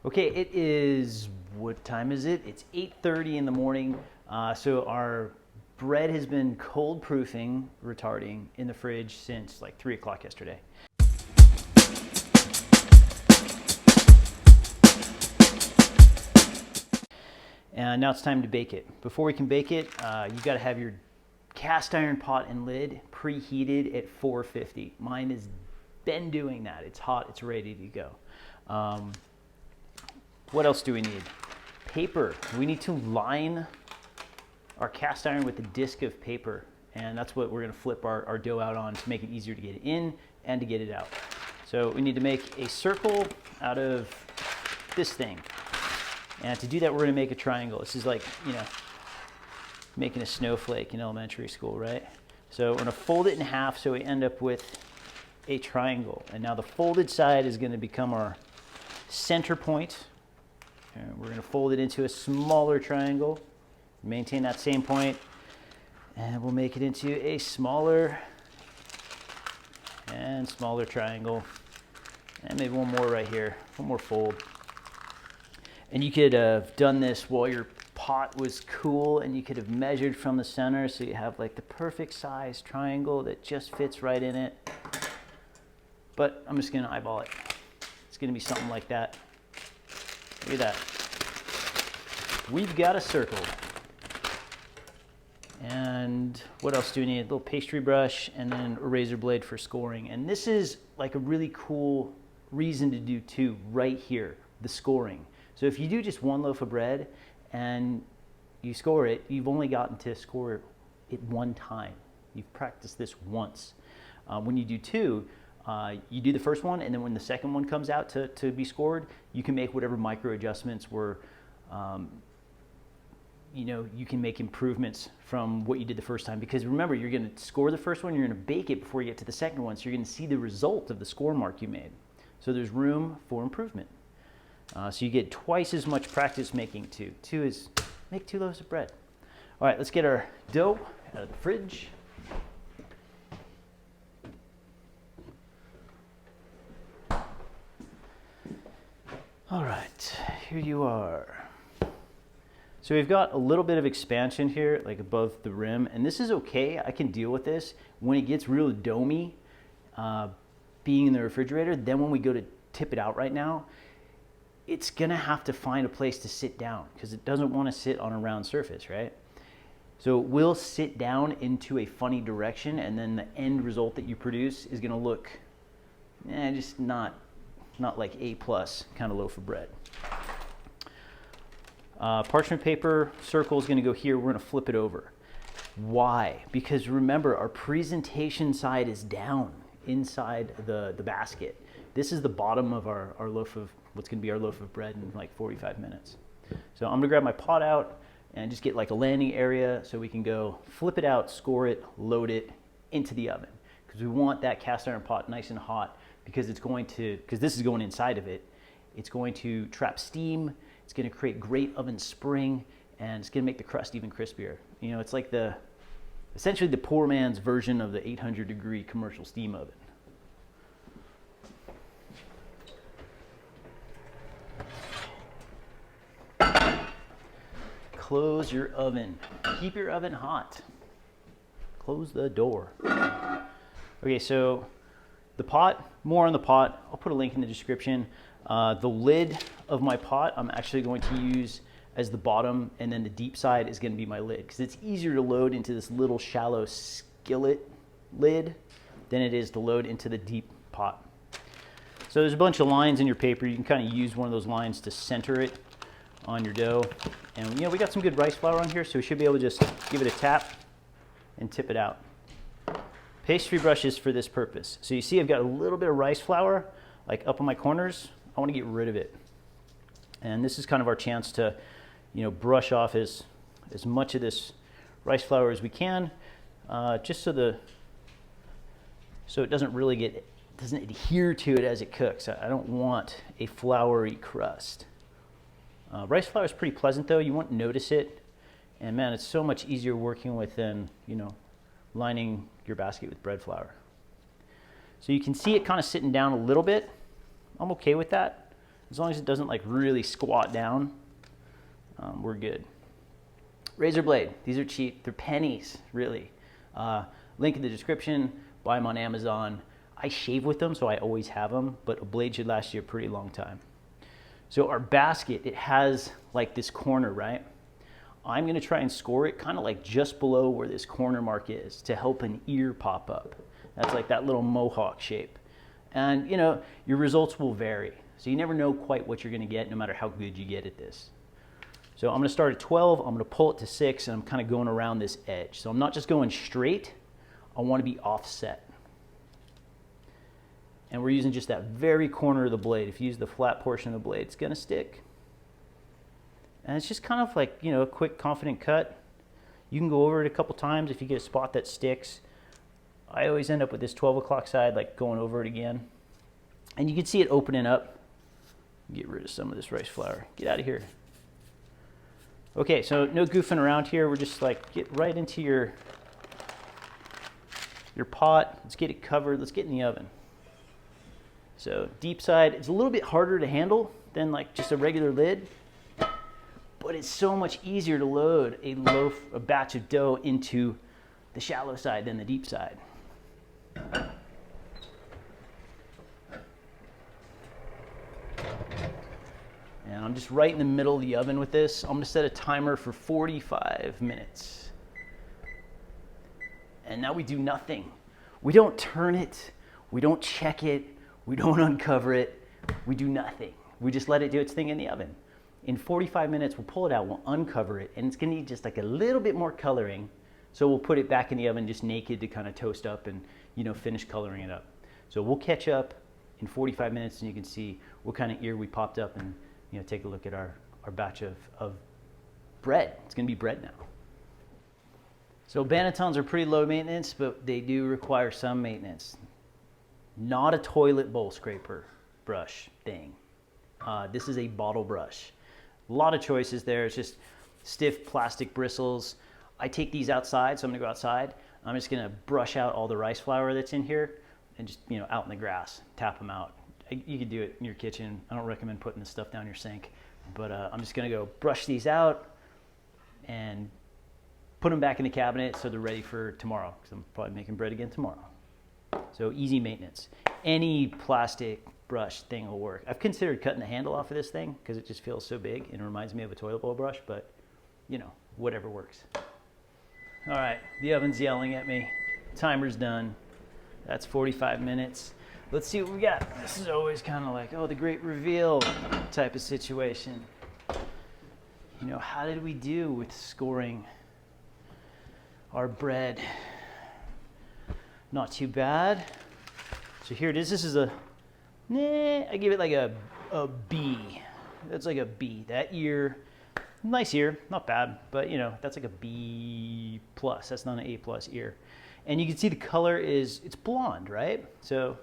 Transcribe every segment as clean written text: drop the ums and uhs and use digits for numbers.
Okay, it is, what time is it? It's 8:30 in the morning. So our bread has been cold proofing, retarding in the fridge since like 3 o'clock yesterday. And now it's time to bake it. Before we can bake it, you gotta have your cast iron pot and lid preheated at 450. Mine has been doing that. It's hot, it's ready to go. What else do we need? Paper. We need to line our cast iron with a disc of paper, and that's what we're going to flip our dough out on to make it easier to get it in and to get it out. So we need to make a circle out of this thing, and to do that we're going to make a triangle. This is like, you know, making a snowflake in elementary school, right? So we're going to fold it in half so we end up with a triangle, and now the folded side is going to become our center point. And we're going to fold it into a smaller triangle, maintain that same point, and we'll make it into a smaller and smaller triangle, and maybe one more right here, one more fold. And you could have done this while your pot was cool, and you could have measured from the center so you have like the perfect size triangle that just fits right in it. But I'm just going to eyeball it. It's going to be something like that. Look at that. We've got a circle. And what else do we need? A little pastry brush and then a razor blade for scoring. And this is like a really cool reason to do too, right here, the scoring. So if you do just one loaf of bread and you score it, you've only gotten to score it one time. You've practiced this once. When you do two, you do the first one, and then when the second one comes out to be scored, you can make whatever micro adjustments were, you know, you can make improvements from what you did the first time. Because remember, you're going to score the first one, you're going to bake it before you get to the second one, so you're going to see the result of the score mark you made. So there's room for improvement. So you get twice as much practice making two. Two is make 2 loaves of bread. All right, let's get our dough out of the fridge. All right, here you are. So we've got a little bit of expansion here, like above the rim, and this is okay. I can deal with this. When it gets real domey, being in the refrigerator, then when we go to tip it out right now, it's gonna have to find a place to sit down because it doesn't want to sit on a round surface, right? So it will sit down into a funny direction, and then the end result that you produce is gonna look just not like A+ kind of loaf of bread. Parchment paper circle is going to go here. We're going to flip it over. Why? Because remember, our presentation side is down inside the basket. This is the bottom of our loaf of, what's going to be our loaf of bread in like 45 minutes. So I'm going to grab my pot out and just get like a landing area so we can go flip it out, score it, load it into the oven. Because we want that cast iron pot nice and hot, because it's going to, because this is going inside of it, it's going to trap steam, it's going to create great oven spring, and it's going to make the crust even crispier. You know, it's like essentially the poor man's version of the 800-degree commercial steam oven. Close your oven. Keep your oven hot. Close the door. Okay, so the pot, more on the pot, I'll put a link in the description. The lid of my pot I'm actually going to use as the bottom, and then the deep side is going to be my lid, because it's easier to load into this little shallow skillet lid than it is to load into the deep pot. So there's a bunch of lines in your paper. You can kind of use one of those lines to center it on your dough. And you know, we got some good rice flour on here, so we should be able to just give it a tap and tip it out. Pastry brushes for this purpose. So you see I've got a little bit of rice flour like up on my corners. I want to get rid of it. And this is kind of our chance to, you know, brush off as much of this rice flour as we can, just so it doesn't really doesn't adhere to it as it cooks. I don't want a floury crust. Rice flour is pretty pleasant though. You won't notice it. And man, it's so much easier working with than, you know, lining your basket with bread flour. So you can see it kind of sitting down a little bit. I'm okay with that. As long as it doesn't like really squat down, we're good. Razor blade, these are cheap. They're pennies, really. Link in the description, buy them on Amazon. I shave with them, so I always have them, but a blade should last you a pretty long time. So our basket, it has like this corner, right? I'm gonna try and score it kind of like just below where this corner mark is to help an ear pop up. That's like that little mohawk shape. And you know, your results will vary. So you never know quite what you're gonna get no matter how good you get at this. So I'm gonna start at 12, I'm gonna pull it to 6, and I'm kind of going around this edge. So I'm not just going straight, I wanna be offset. And we're using just that very corner of the blade. If you use the flat portion of the blade, it's gonna stick. And it's just kind of like, you know, a quick, confident cut. You can go over it a couple times if you get a spot that sticks. I always end up with this 12 o'clock side, like going over it again. And you can see it opening up. Get rid of some of this rice flour. Get out of here. Okay, so no goofing around here. We're just like, get right into your pot. Let's get it covered. Let's get in the oven. So deep side, it's a little bit harder to handle than like just a regular lid, but it's so much easier to load a batch of dough into the shallow side than the deep side. And I'm just right in the middle of the oven with this. I'm gonna set a timer for 45 minutes. And now we do nothing. We don't turn it, we don't check it, we don't uncover it, we do nothing. We just let it do its thing in the oven. In 45 minutes, we'll pull it out, we'll uncover it, and it's gonna need just like a little bit more coloring. So we'll put it back in the oven just naked to kind of toast up and, you know, finish coloring it up. So we'll catch up in 45 minutes and you can see what kind of ear we popped up and, you know, take a look at our batch of bread. It's gonna be bread now. So bannetons are pretty low maintenance, but they do require some maintenance. Not a toilet bowl scraper brush thing. This is a bottle brush. A lot of choices there. It's just stiff plastic bristles. I take these outside, so I'm gonna go outside. I'm just gonna brush out all the rice flour that's in here and just, you know, out in the grass, tap them out. You can do it in your kitchen. I don't recommend putting this stuff down your sink, but I'm just gonna go brush these out and put them back in the cabinet so they're ready for tomorrow, because I'm probably making bread again tomorrow. So easy maintenance. Any plastic brush thing will work. I've considered cutting the handle off of this thing because it just feels so big and it reminds me of a toilet bowl brush, but you know, whatever works. All right, the oven's yelling at me. Timer's done. That's 45 minutes. Let's see what we got. This is always kind of like, oh, the great reveal type of situation. You know, how did we do with scoring our bread? Not too bad. So here it is. This is a, I give it like a B. That's like a B. That ear, nice ear, not bad, but you know, that's like a B plus. That's not an A plus ear. And you can see the color is, it's blonde, right? So,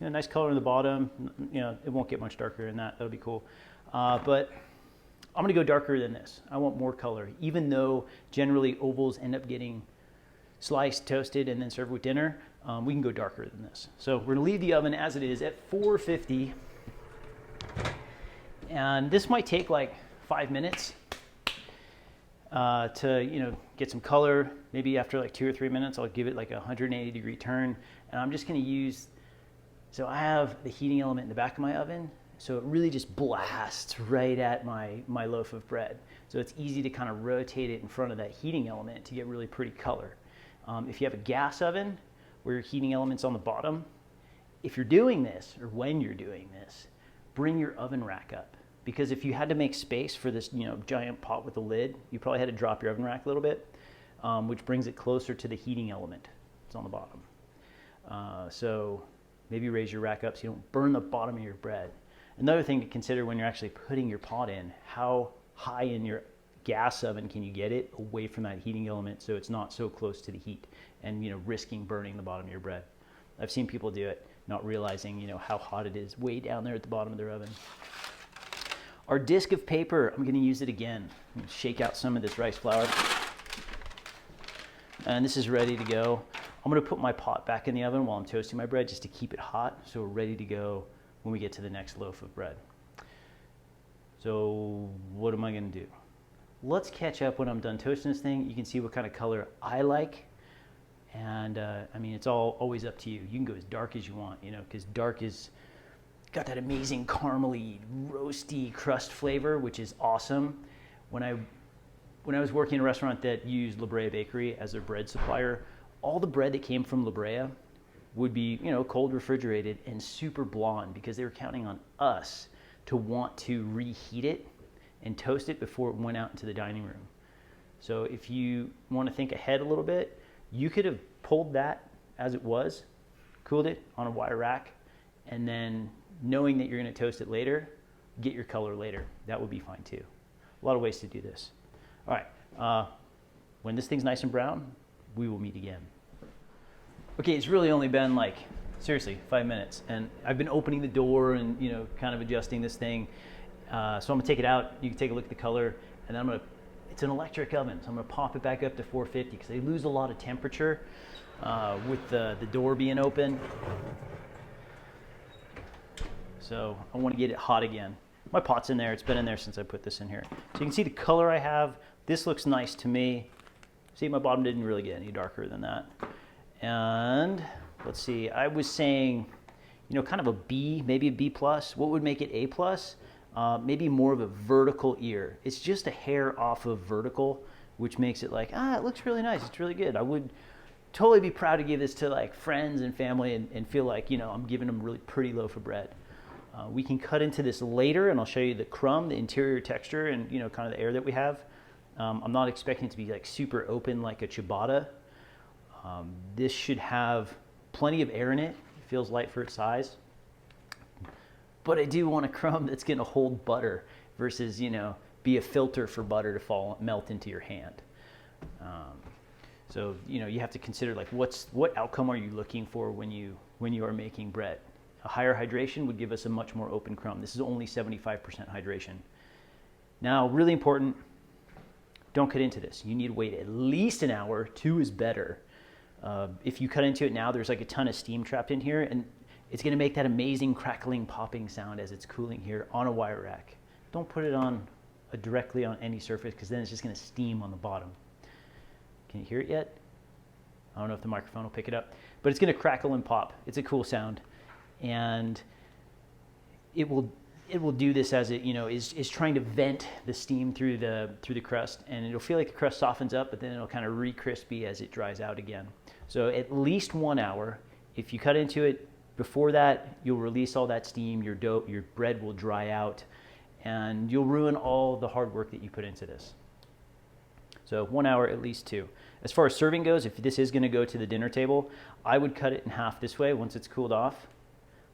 you know, nice color in the bottom. You know, it won't get much darker than that. That'll be cool. But I'm gonna go darker than this. I want more color, even though generally ovals end up getting sliced, toasted, and then served with dinner. We can go darker than this. So we're gonna leave the oven as it is at 450. And this might take like 5 minutes to, you know, get some color. Maybe after like 2 or 3 minutes, I'll give it like a 180-degree turn. And I'm just gonna use, so I have the heating element in the back of my oven, so it really just blasts right at my loaf of bread. So it's easy to kind of rotate it in front of that heating element to get really pretty color. If you have a gas oven where your heating element's on the bottom, if you're doing this, or when you're doing this, bring your oven rack up. Because if you had to make space for this, you know, giant pot with a lid, you probably had to drop your oven rack a little bit, which brings it closer to the heating element. It's on the bottom. So maybe raise your rack up so you don't burn the bottom of your bread. Another thing to consider when you're actually putting your pot in, how high in your gas oven can you get it away from that heating element so it's not so close to the heat and, you know, risking burning the bottom of your bread. I've seen people do it, not realizing, you know, how hot it is way down there at the bottom of their oven. Our disc of paper, I'm gonna use it again. I'm gonna shake out some of this rice flour. And this is ready to go. I'm gonna put my pot back in the oven while I'm toasting my bread just to keep it hot so we're ready to go when we get to the next loaf of bread. So what am I gonna do? Let's catch up when I'm done toasting this thing. You can see what kind of color I like. And I mean, it's always up to you. You can go as dark as you want, you know, because dark is got that amazing caramely, roasty crust flavor, which is awesome. When I was working in a restaurant that used La Brea Bakery as their bread supplier, all the bread that came from La Brea would be, you know, cold refrigerated and super blonde because they were counting on us to want to reheat it and toast it before it went out into the dining room. So if you want to think ahead a little bit, you could have pulled that as it was, cooled it on a wire rack, and then knowing that you're going to toast it later, get your color later. That would be fine too. A lot of ways to do this. All right, when this thing's nice and brown, we will meet again. Okay, it's really only been like, seriously, 5 minutes, and I've been opening the door and, you know, kind of adjusting this thing. So I'm gonna take it out. You can take a look at the color, and then it's an electric oven, so I'm gonna pop it back up to 450 because they lose a lot of temperature with the door being open. So I want to get it hot again. My pot's in there. It's been in there since I put this in here. So you can see the color I have. This looks nice to me. See, my bottom didn't really get any darker than that. And let's see, I was saying, you know, kind of a B, maybe a B plus. What would make it A plus? Maybe more of a vertical ear. It's just a hair off of vertical, which makes it like, it looks really nice. It's really good. I would totally be proud to give this to like friends and family and feel like, you know, I'm giving them a really pretty loaf of bread. We can cut into this later, and I'll show you the crumb, the interior texture, and, you know, kind of the air that we have. I'm not expecting it to be like super open like a ciabatta. This should have plenty of air in it. It feels light for its size. But I do want a crumb that's going to hold butter versus, you know, be a filter for butter to melt into your hand. So, you know, you have to consider like what outcome are you looking for when you are making bread. A higher hydration would give us a much more open crumb. This is only 75% hydration. Now, really important, don't cut into this. You need to wait at least an hour. 2 is better. If you cut into it now, there's like a ton of steam trapped in here, and it's going to make that amazing crackling, popping sound as it's cooling here on a wire rack. Don't put it on directly on any surface because then it's just going to steam on the bottom. Can you hear it yet? I don't know if the microphone will pick it up, but it's going to crackle and pop. It's a cool sound. And it will do this as it, you know, is trying to vent the steam through the crust, and it'll feel like the crust softens up, but then it'll kind of re-crispy as it dries out again. So at least 1 hour. If you cut into it before that, you'll release all that steam. Your bread will dry out, and you'll ruin all the hard work that you put into this. So 1 hour, at least 2. As far as serving goes, if this is going to go to the dinner table, I would cut it in half this way once it's cooled off,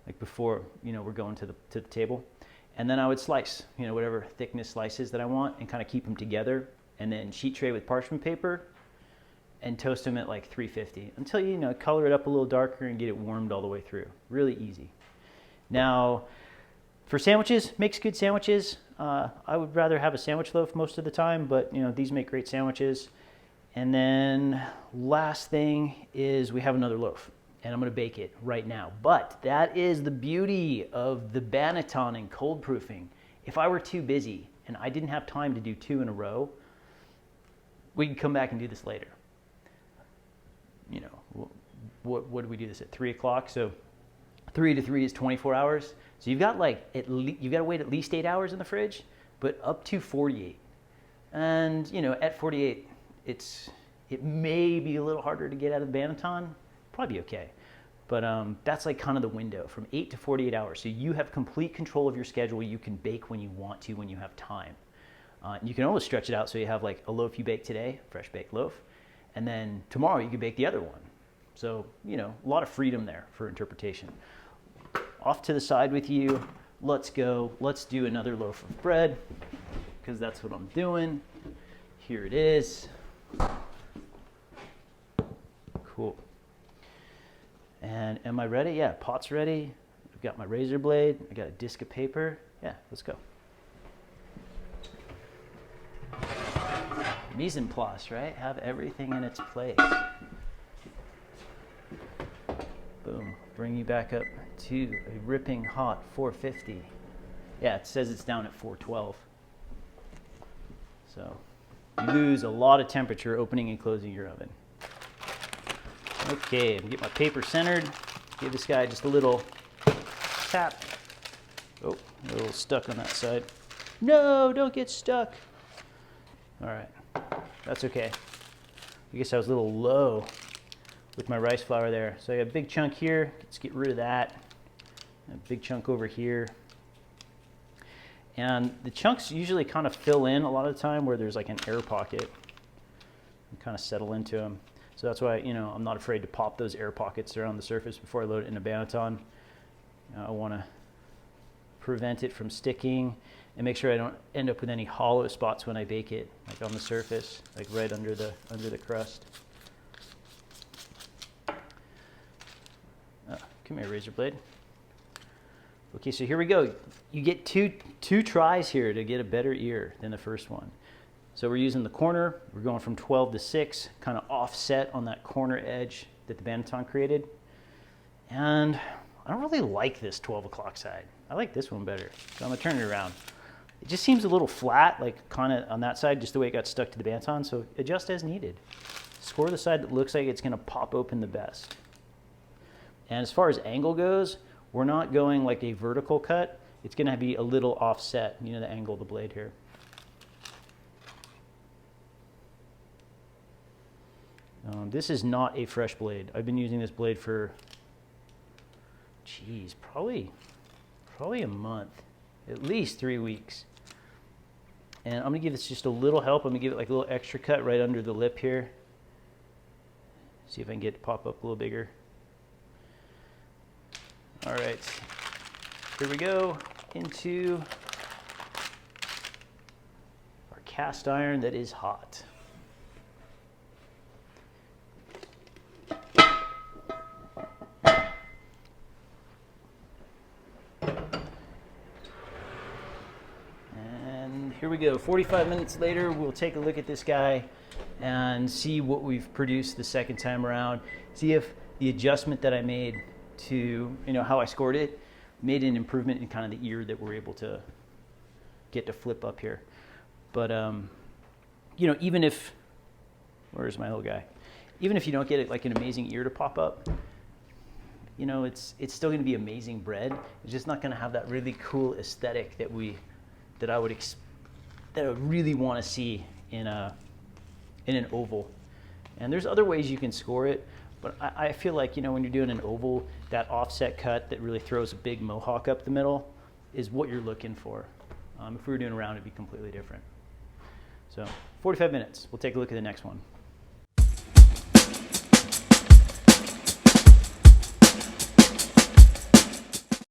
like before, you know, we're going to the table. And then I would slice, you know, whatever thickness slices that I want and kind of keep them together, and then sheet tray with parchment paper and toast them at like 350 until you know, color it up a little darker and get it warmed all the way through. Really easy. Now, for sandwiches, makes good sandwiches. I would rather have a sandwich loaf most of the time, but you know, these make great sandwiches. And then last thing is we have another loaf, and I'm going to bake it right now. But that is the beauty of the Batard and cold proofing. If I were too busy and I didn't have time to do 2 in a row, we can come back and do this later. You know, what do we do this at 3 o'clock? So 3 to 3 is 24 hours. So you've got like you've got to wait at least 8 hours in the fridge, but up to 48. And you know, at 48, it may be a little harder to get out of the Batard. Probably be okay. But that's like kind of the window from 8 to 48 hours. So you have complete control of your schedule. You can bake when you want to, when you have time. You can always stretch it out so you have like a loaf you bake today, fresh baked loaf, and then tomorrow you can bake the other one. So, you know, a lot of freedom there for interpretation. Off to the side with you. Let's go. Let's do another loaf of bread because that's what I'm doing. Here it is. Cool. And am I ready? Yeah, pot's ready. I've got my razor blade. I got a disc of paper. Yeah, let's go. Mise en place, right? Have everything in its place. Boom. Bring you back up to a ripping hot 450. Yeah, it says it's down at 412. So you lose a lot of temperature opening and closing your oven. Okay, get my paper centered. Give this guy just a little tap. Oh, a little stuck on that side. No, don't get stuck. All right, that's okay. I guess I was a little low with my rice flour there. So I got a big chunk here. Let's get rid of that. A big chunk over here. And the chunks usually kind of fill in a lot of the time where there's like an air pocket and kind of settle into them. So that's why, you know, I'm not afraid to pop those air pockets around the surface before I load it in a Banneton. I want to prevent it from sticking and make sure I don't end up with any hollow spots when I bake it, like on the surface, like right under the crust. Come here, razor blade. Okay, so here we go. You get two tries here to get a better ear than the first one. So we're using the corner. We're going from 12 to 6, kind of offset on that corner edge that the Banneton created. And I don't really like this 12 o'clock side. I like this one better. So I'm gonna turn it around. It just seems a little flat, like kind of on that side, just the way it got stuck to the Banneton. So adjust as needed. Score the side that looks like it's gonna pop open the best. And as far as angle goes, we're not going like a vertical cut. It's gonna be a little offset, you know, the angle of the blade here. This is not a fresh blade. I've been using this blade for, geez, probably a month, at least 3 weeks. And I'm gonna give this just a little help. I'm gonna give it like a little extra cut right under the lip here. See if I can get it to pop up a little bigger. All right, here we go into our cast iron that is hot. And here we go, 45 minutes later, we'll take a look at this guy and see what we've produced the second time around. See if the adjustment that I made to, you know, how I scored it made an improvement in kind of the ear that we're able to get to flip up here. But you know, even if, where's my little guy? Even if you don't get it like an amazing ear to pop up, you know, it's still going to be amazing bread. It's just not going to have that really cool aesthetic that I would really want to see in an oval. And there's other ways you can score it. But I feel like, you know, when you're doing an oval, that offset cut that really throws a big mohawk up the middle is what you're looking for. If we were doing a round, it'd be completely different. So 45 minutes. We'll take a look at the next one.